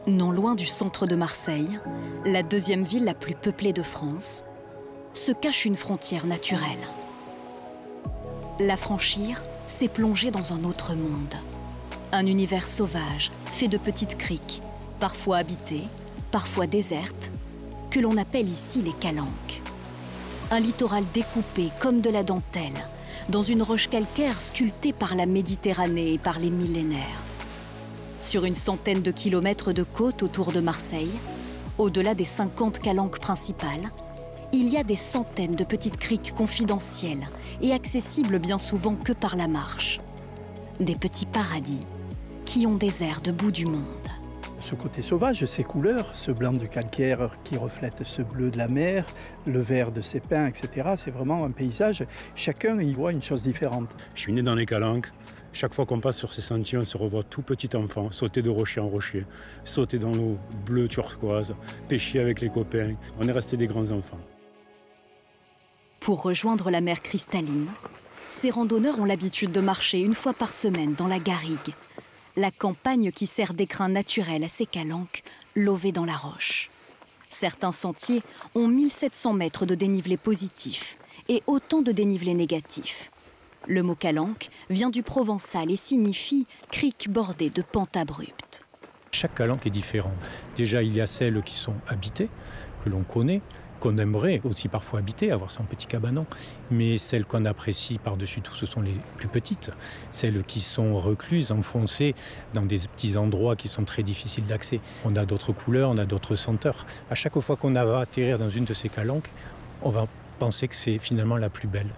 Non loin du centre de Marseille, la deuxième ville la plus peuplée de France, se cache une frontière naturelle. La franchir, c'est plonger dans un autre monde. Un univers sauvage, fait de petites criques, parfois habitées, parfois désertes, que l'on appelle ici les calanques. Un littoral découpé comme de la dentelle, dans une roche calcaire sculptée par la Méditerranée et par les millénaires. Sur une centaine de kilomètres de côte autour de Marseille, au-delà des 50 calanques principales, il y a des centaines de petites criques confidentielles et accessibles bien souvent que par la marche. Des petits paradis qui ont des airs de bout du monde. Ce côté sauvage, ces couleurs, ce blanc du calcaire qui reflète ce bleu de la mer, le vert de ces pins, etc. C'est vraiment un paysage. Chacun y voit une chose différente. Je suis né dans les calanques. Chaque fois qu'on passe sur ces sentiers, on se revoit tout petit enfant, sauter de rocher en rocher, sauter dans l'eau bleue turquoise, pêcher avec les copains. On est restés des grands enfants. Pour rejoindre la mer cristalline, ces randonneurs ont l'habitude de marcher une fois par semaine dans la garrigue, la campagne qui sert d'écrin naturel à ces calanques lovées dans la roche. Certains sentiers ont 1700 mètres de dénivelé positif et autant de dénivelé négatif. Le mot calanque vient du provençal et signifie crique bordée de pentes abruptes. Chaque calanque est différente. Déjà, il y a celles qui sont habitées, que l'on connaît, qu'on aimerait aussi parfois habiter, avoir son petit cabanon. Mais celles qu'on apprécie par-dessus tout, ce sont les plus petites. Celles qui sont recluses, enfoncées dans des petits endroits qui sont très difficiles d'accès. On a d'autres couleurs, on a d'autres senteurs. À chaque fois qu'on va atterrir dans une de ces calanques, on va penser que c'est finalement la plus belle.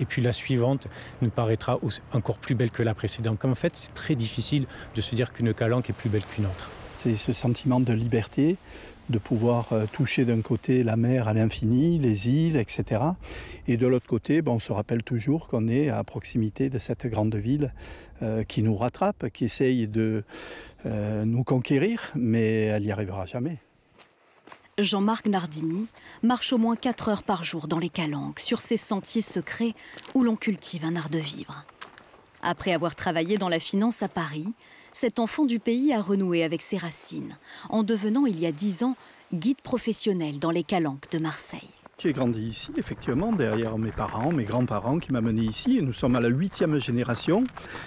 Et puis la suivante nous paraîtra encore plus belle que la précédente. En fait, c'est très difficile de se dire qu'une calanque est plus belle qu'une autre. C'est ce sentiment de liberté, de pouvoir toucher d'un côté la mer à l'infini, les îles, etc. Et de l'autre côté, on se rappelle toujours qu'on est à proximité de cette grande ville qui nous rattrape, qui essaye de nous conquérir, mais elle n'y arrivera jamais. Jean-Marc Nardini marche au moins 4 heures par jour dans les calanques, sur ces sentiers secrets où l'on cultive un art de vivre. Après avoir travaillé dans la finance à Paris, cet enfant du pays a renoué avec ses racines, en devenant il y a 10 ans guide professionnel dans les calanques de Marseille. J'ai grandi ici, effectivement, derrière mes parents, mes grands-parents qui m'amenaient ici. Et nous sommes à la 8e génération.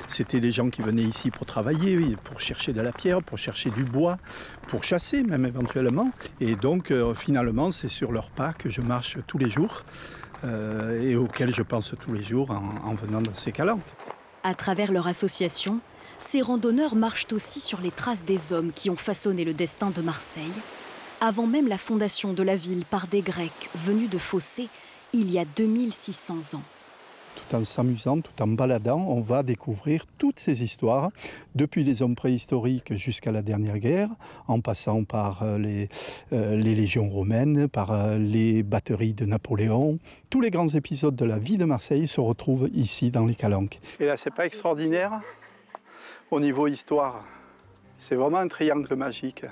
C'était des gens qui venaient ici pour travailler, pour chercher de la pierre, pour chercher du bois, pour chasser même éventuellement. Et donc, finalement, c'est sur leurs pas que je marche tous les jours et auxquels je pense tous les jours en venant dans ces calanques. À travers leur association, ces randonneurs marchent aussi sur les traces des hommes qui ont façonné le destin de Marseille, avant même la fondation de la ville par des Grecs venus de Phocée il y a 2600 ans. Tout en s'amusant, tout en baladant, on va découvrir toutes ces histoires, depuis les hommes préhistoriques jusqu'à la dernière guerre, en passant par les légions romaines, par les batteries de Napoléon. Tous les grands épisodes de la vie de Marseille se retrouvent ici dans les calanques. Et là, c'est pas extraordinaire au niveau histoire. C'est vraiment un triangle magique.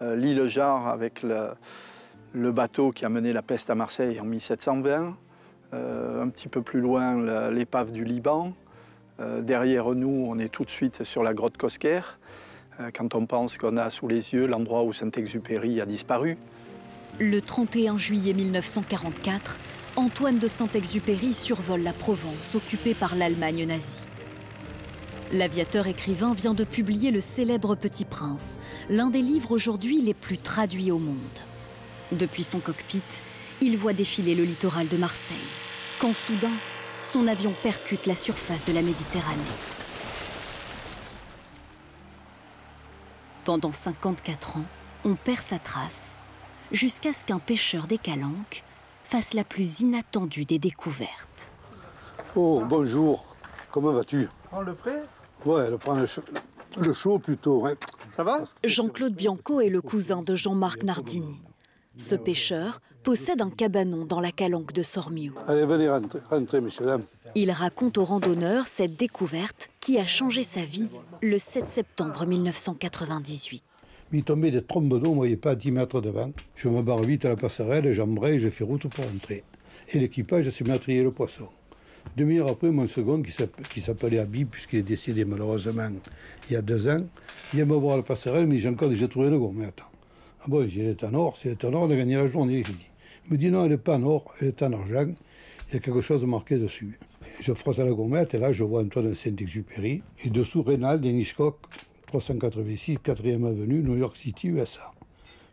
L'île Jar avec le bateau qui a mené la peste à Marseille en 1720. Un petit peu plus loin, l'épave du Liban. Derrière nous, on est tout de suite sur la grotte Cosquer, quand on pense qu'on a sous les yeux l'endroit où Saint-Exupéry a disparu. Le 31 juillet 1944, Antoine de Saint-Exupéry survole la Provence, occupée par l'Allemagne nazie. L'aviateur écrivain vient de publier le célèbre Petit Prince, l'un des livres aujourd'hui les plus traduits au monde. Depuis son cockpit, il voit défiler le littoral de Marseille, quand soudain, son avion percute la surface de la Méditerranée. Pendant 54 ans, on perd sa trace, jusqu'à ce qu'un pêcheur des calanques fasse la plus inattendue des découvertes. Oh, bonjour, comment vas-tu? On le ferait? Ouais, elle prend le chaud plutôt. Ouais. Ça va? Jean-Claude Bianco est le cousin de Jean-Marc Nardini. Ce pêcheur possède un cabanon dans la calanque de Sormiou. Allez, venez rentrer, messieurs, dames. Il raconte aux randonneurs cette découverte qui a changé sa vie le 7 septembre 1998. Il tombait des trombes d'eau, on ne voyait pas à 10 mètres devant. Je me barre vite à la passerelle, j'embraye, je fais route pour rentrer. Et l'équipage se met à trier le poisson. Demi-heure après, mon second, qui s'appelait Habib, puisqu'il est décédé malheureusement il y a 2 ans, vient me voir à la passerelle, mais j'ai trouvé le gourmet. Attends. Ah bon, j'ai dit, elle est en or, si elle est en or, on a gagné la journée, j'ai dit. Il me dit non, elle n'est pas en or, elle est en argent, il y a quelque chose marqué dessus. Je frotte à la gourmette, et là, je vois un toit de Saint-Exupéry, et dessous, Reynald et Hitchcock, 386, 4e avenue, New York City, USA.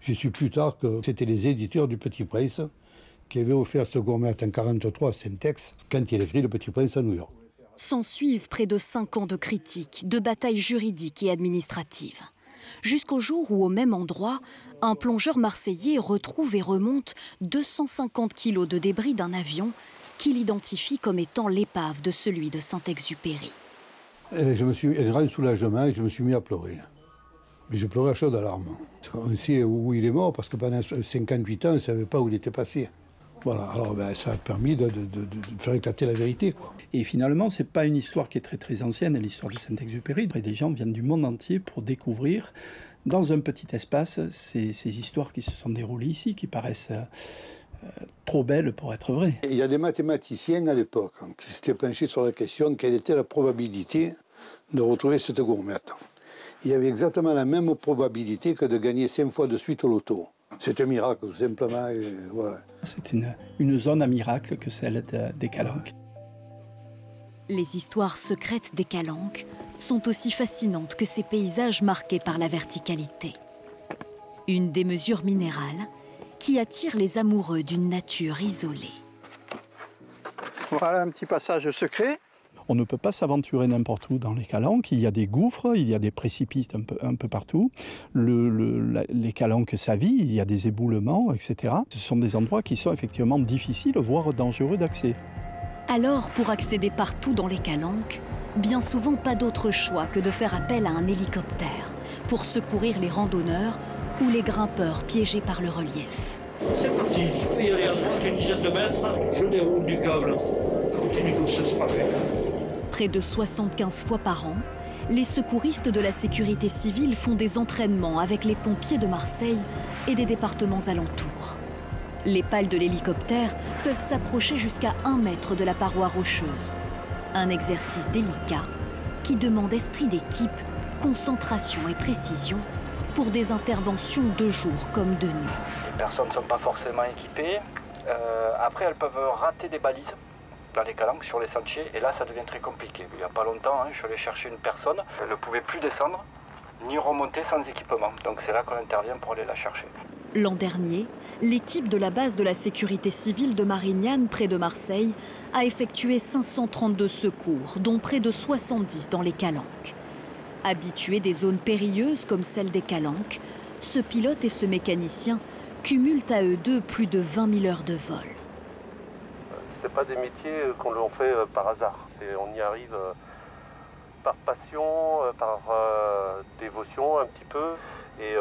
J'ai su plus tard que c'était les éditeurs du Petit Prince qui avaient offert ce gourmet en 1943 à Saint-Ex, quand il écrit Le Petit Prince à New York. S'en suivent près de 5 ans de critiques, de batailles juridiques et administratives. Jusqu'au jour où, au même endroit, un plongeur marseillais retrouve et remonte 250 kilos de débris d'un avion qu'il identifie comme étant l'épave de celui de Saint-Exupéry. Je me suis un grand soulagement et je me suis mis à pleurer. Mais je pleurais à chaudes larmes. On sait où il est mort parce que pendant 58 ans, on ne savait pas où il était passé. Voilà, alors ça a permis de faire éclater la vérité, quoi. Et finalement, ce n'est pas une histoire qui est très ancienne, l'histoire de Saint-Exupéry. Des gens viennent du monde entier pour découvrir, dans un petit espace, ces histoires qui se sont déroulées ici, qui paraissent trop belles pour être vraies. Il y a des mathématiciens à l'époque qui s'étaient penchés sur la question de quelle était la probabilité de retrouver cette gourmette. Il y avait exactement la même probabilité que de gagner 5 fois de suite au loto. C'est un miracle, tout simplement. Ouais. C'est une zone à miracle que celle des Calanques. Les histoires secrètes des Calanques sont aussi fascinantes que ces paysages marqués par la verticalité. Une démesure minérale qui attire les amoureux d'une nature isolée. Voilà un petit passage secret. On ne peut pas s'aventurer n'importe où dans les Calanques. Il y a des gouffres, il y a des précipices un peu partout. Les Calanques s'avillent, il y a des éboulements, etc. Ce sont des endroits qui sont effectivement difficiles, voire dangereux d'accès. Alors, pour accéder partout dans les Calanques, bien souvent pas d'autre choix que de faire appel à un hélicoptère pour secourir les randonneurs ou les grimpeurs piégés par le relief. C'est parti, il faut y aller à droite, une dizaine de mètres, je déroule du câble. Continue tout ça, c'est parfait. Près de 75 fois par an, les secouristes de la sécurité civile font des entraînements avec les pompiers de Marseille et des départements alentours. Les pales de l'hélicoptère peuvent s'approcher jusqu'à 1 mètre de la paroi rocheuse. Un exercice délicat qui demande esprit d'équipe, concentration et précision pour des interventions de jour comme de nuit. Les personnes ne sont pas forcément équipées. Après, elles peuvent rater des balises dans les Calanques, sur les sentiers, et là, ça devient très compliqué. Il n'y a pas longtemps, je suis allé chercher une personne, elle ne pouvait plus descendre, ni remonter sans équipement. Donc c'est là qu'on intervient pour aller la chercher. L'an dernier, l'équipe de la base de la sécurité civile de Marignane, près de Marseille, a effectué 532 secours, dont près de 70 dans les Calanques. Habitués des zones périlleuses comme celle des Calanques, ce pilote et ce mécanicien cumulent à eux deux plus de 20 000 heures de vol. Ce pas des métiers qu'on leur fait par hasard. On y arrive par passion, par dévotion un petit peu, et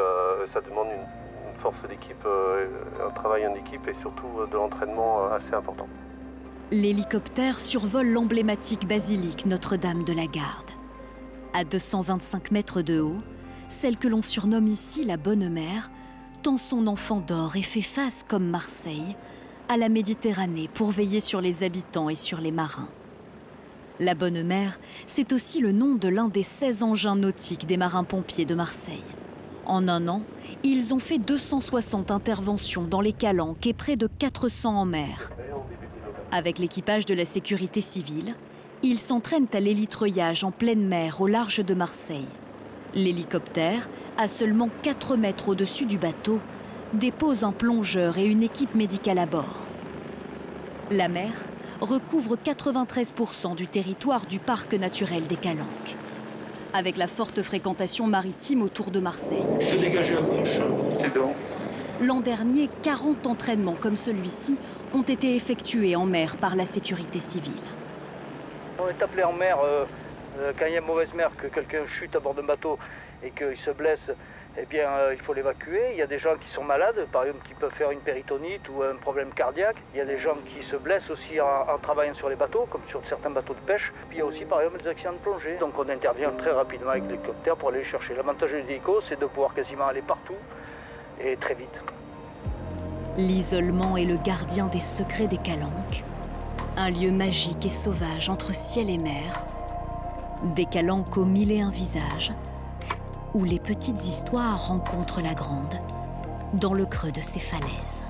ça demande une force d'équipe, un travail en équipe et surtout de l'entraînement assez important. L'hélicoptère survole l'emblématique basilique Notre-Dame de la Garde. À 225 mètres de haut, celle que l'on surnomme ici la Bonne Mère tend son enfant d'or et fait face, comme Marseille, à la Méditerranée pour veiller sur les habitants et sur les marins. La Bonne Mère, c'est aussi le nom de l'un des 16 engins nautiques des marins-pompiers de Marseille. En un an, ils ont fait 260 interventions dans les Calanques et près de 400 en mer. Avec l'équipage de la sécurité civile, ils s'entraînent à l'hélitreuillage en pleine mer au large de Marseille. L'hélicoptère, à seulement 4 mètres au-dessus du bateau, dépose un plongeur et une équipe médicale à bord. La mer recouvre 93% du territoire du parc naturel des Calanques. Avec la forte fréquentation maritime autour de Marseille, Je dégage à gauche, c'est bon. l'an dernier, 40 entraînements comme celui-ci ont été effectués en mer par la sécurité civile. On est appelé en mer quand il y a mauvaise mer, que quelqu'un chute à bord d'un bateau et qu'il se blesse, eh bien il faut l'évacuer. Il y a des gens qui sont malades, par exemple qui peuvent faire une péritonite ou un problème cardiaque. Il y a des gens qui se blessent aussi en travaillant sur les bateaux, comme sur certains bateaux de pêche. Puis il y a aussi par exemple des accidents de plongée. Donc on intervient très rapidement avec l'hélicoptère pour aller les chercher. L'avantage de l'hélico, c'est de pouvoir quasiment aller partout et très vite. L'isolement est le gardien des secrets des Calanques. Un lieu magique et sauvage entre ciel et mer, des calanques aux 1001 visages, où les petites histoires rencontrent la grande dans le creux de ces falaises.